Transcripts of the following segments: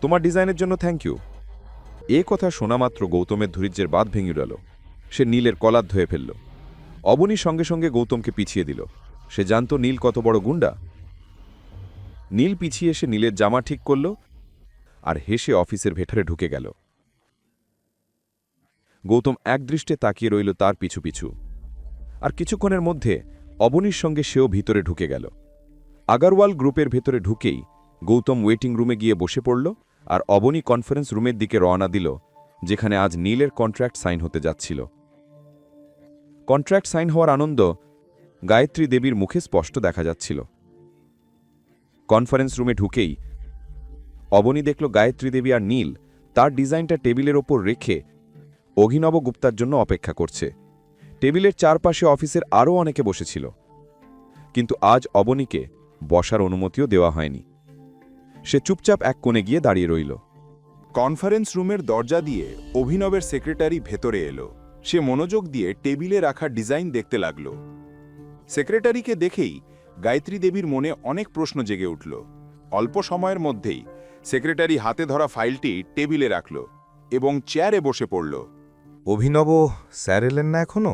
তোমার ডিজাইনের জন্য থ্যাংক ইউ। এ কথা শোনা মাত্র গৌতমের ধৈর্যের বাঁধ ভেঙে গেল। সে নীলের কলার ধুয়ে ফেলল। অবনী সঙ্গে সঙ্গে গৌতমকে পিছিয়ে দিল। সে জানত নীল কত বড় গুন্ডা। নীল পিছিয়ে এসে নীলের জামা ঠিক করল আর হেসে অফিসের ভেতরে ঢুকে গেল। গৌতম একদৃষ্টে তাকিয়ে রইল তার পিছু পিছু। আর কিছুক্ষণের মধ্যে অবনীর সঙ্গে সেও ভিতরে ঢুকে গেল। আগারওয়াল গ্রুপের ভেতরে ঢুকেই গৌতম ওয়েটিং রুমে গিয়ে বসে পড়ল আর অবনী কনফারেন্স রুমের দিকে রওনা দিল, যেখানে আজ নীলের কন্ট্রাক্ট সাইন হতে যাচ্ছিল। কন্ট্রাক্ট সাইন হওয়ার আনন্দ গায়ত্রী দেবীর মুখে স্পষ্ট দেখা যাচ্ছিল। কনফারেন্স রুমে ঢুকেই অবনী দেখল গায়ত্রী দেবী আর নীল তার ডিজাইনটা টেবিলের ওপর রেখে অভিনব গুপ্তার জন্য অপেক্ষা করছে। টেবিলের চারপাশে অফিসের আরও অনেকে বসেছিল, কিন্তু আজ অবনীকে বসার অনুমতিও দেওয়া হয়নি। সে চুপচাপ এক কোণে গিয়ে দাঁড়িয়ে রইল। কনফারেন্স রুমের দরজা দিয়ে অভিনবের সেক্রেটারি ভেতরে এলো। সে মনোযোগ দিয়ে টেবিলে রাখা ডিজাইন দেখতে লাগল। সেক্রেটারিকে দেখেই গায়ত্রী দেবীর মনে অনেক প্রশ্ন জেগে উঠল। অল্প সময়ের মধ্যেই সেক্রেটারি হাতে ধরা ফাইলটি টেবিলে রাখল এবং চেয়ারে বসে পড়ল। অভিনব স্যার এলেন না এখনো?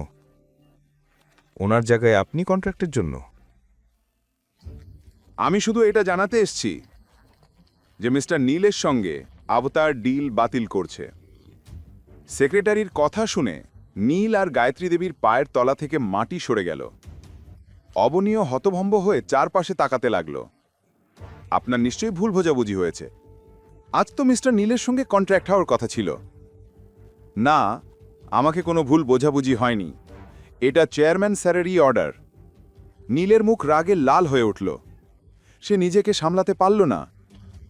ওনার জায়গায় আপনি কন্ট্রাক্টের জন্য? আমি শুধু এটা জানাতে এসেছি যে মিস্টার নীলের সঙ্গে আবতার ডিল বাতিল করছে। সেক্রেটারির কথা শুনে নীল আর গায়ত্রী দেবীর পায়ের তলা থেকে মাটি সরে গেল। অবনীয় হতভম্ব হয়ে চারপাশে তাকাতে লাগল। আপনার নিশ্চয়ই ভুল বোঝাবুঝি হয়েছে। আজ তো মিস্টার নীলের সঙ্গে কন্ট্রাক্ট হওয়ার কথা ছিল। না, আমাকে কোনো ভুল বোঝাবুঝি হয়নি। এটা চেয়ারম্যান স্যারেরই অর্ডার। নীলের মুখ রাগে লাল হয়ে উঠল। সে নিজেকে সামলাতে পারল না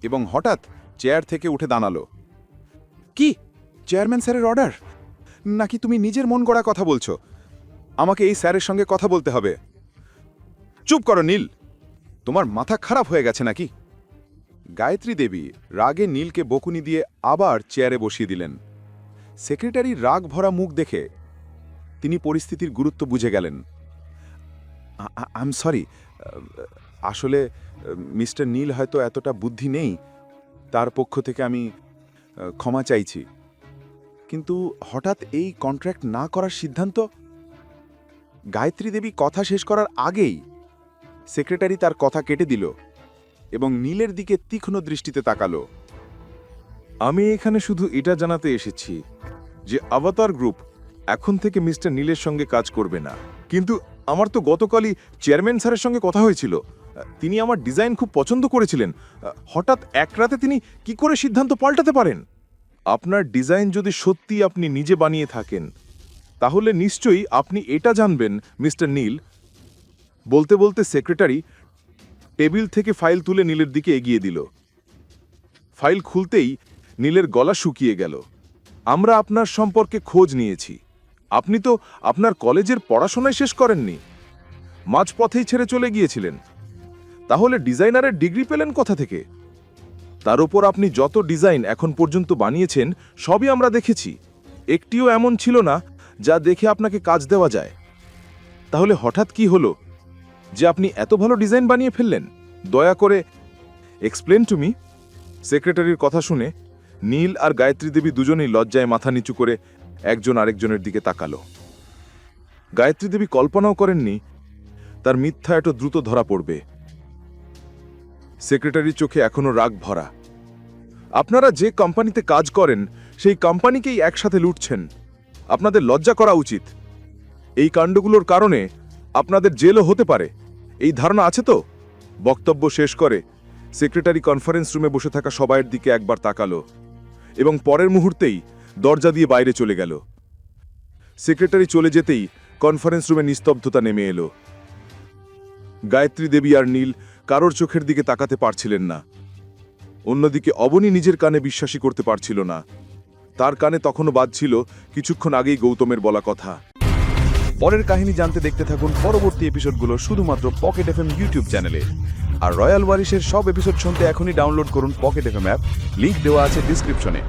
এবং হঠাৎ চেয়ার থেকে উঠে দাঁড়ালো। কি, চেয়ারম্যান স্যারের অর্ডার? নাকি তুমি নিজের মন গড়া কথা বলছো? আমাকে এই স্যারের সঙ্গে কথা বলতে হবে। চুপ করো নীল, তোমার মাথা খারাপ হয়ে গেছে নাকি? গায়ত্রী দেবী রাগে নীলকে বকুনি দিয়ে আবার চেয়ারে বসিয়ে দিলেন। সেক্রেটারির রাগ ভরা মুখ দেখে তিনি পরিস্থিতির গুরুত্ব বুঝে গেলেন। আই এম সরি, আসলে মিস্টার নীল হয়তো এতটা বুদ্ধি নেই। তার পক্ষ থেকে আমি ক্ষমা চাইছি। কিন্তু হঠাৎ এই কন্ট্রাক্ট না করার সিদ্ধান্ত? গায়ত্রী দেবী কথা শেষ করার আগেই সেক্রেটারি তার কথা কেটে দিল এবং নীলের দিকে তীক্ষ্ণ দৃষ্টিতে তাকালো। আমি এখানে শুধু এটা জানাতে এসেছি যে আভাতার গ্রুপ এখন থেকে মিস্টার নীলের সঙ্গে কাজ করবে না। কিন্তু আমার তো গতকালই চেয়ারম্যান স্যারের সঙ্গে কথা হয়েছিল। তিনি আমার ডিজাইন খুব পছন্দ করেছিলেন। হঠাৎ এক রাতে তিনি কি করে সিদ্ধান্ত পাল্টাতে পারেন? আপনার ডিজাইন যদি সত্যি আপনি নিজে বানিয়ে থাকেন, তাহলে নিশ্চয়ই আপনি এটা জানবেন মিস্টার নীল। বলতে বলতে সেক্রেটারি টেবিল থেকে ফাইল তুলে নীলের দিকে এগিয়ে দিল। ফাইল খুলতেই নীলের গলা শুকিয়ে গেল। আমরা আপনার সম্পর্কে খোঁজ নিয়েছি। আপনি তো আপনার কলেজের পড়াশোনায় শেষ করেননি, মাঝপথেই ছেড়ে চলে গিয়েছিলেন। তাহলে ডিজাইনারের ডিগ্রি পেলেন কোথা থেকে? তার উপর আপনি যত ডিজাইন এখন পর্যন্ত বানিয়েছেন সবই আমরা দেখেছি। একটিও এমন ছিল না যা দেখে আপনাকে কাজ দেওয়া যায়। তাহলে হঠাৎ কি হলো যে আপনি এত ভালো ডিজাইন বানিয়ে ফেললেন? দয়া করে এক্সপ্লেন টু মি। সেক্রেটারির কথা শুনে নীল আর গায়ত্রী দেবী দুজনেই লজ্জায় মাথা নিচু করে একজন আরেকজনের দিকে তাকালো। গায়ত্রী দেবী কল্পনাও করেননি তার মিথ্যা এত দ্রুত ধরা পড়বে। সেক্রেটারির চোখে এখনো রাগ ভরা। আপনারা যে কোম্পানিতে কাজ করেন সেই কোম্পানিকেই একসাথে লুটছেন। আপনাদের লজ্জা করা উচিত। এই কাণ্ডগুলোর কারণে আপনাদের জেলও হতে পারে, এই ধারণা আছে তো? বক্তব্য শেষ করে সেক্রেটারি কনফারেন্স রুমে বসে থাকা সবাইয়ের দিকে একবার তাকালো এবং পরের মুহূর্তেই দরজা দিয়ে বাইরে চলে গেল। সেক্রেটারি চলে যেতেই কনফারেন্স রুমে নিস্তব্ধতা নেমে এলো। গায়ত্রী দেবী আর নীল কারোর চোখের দিকে তাকাতে পারছিলেন না। অন্যদিকে অবনী নিজের কানে বিশ্বাসই করতে পারছিল না। তার কানে তখনও বাজছিল কিছুক্ষণ আগেই গৌতমের বলা কথা। পরের কাহিনী জানতে দেখতে থাকুন পরবর্তী এপিসোডগুলো শুধুমাত্র পকেট এফএম ইউটিউব চ্যানেলে। আর রয়্যাল ওয়ারিশের সব এপিসোড শুনতে এখনই ডাউনলোড করুন পকেট এফএম অ্যাপ। লিংক দেওয়া আছে ডিসক্রিপশনে।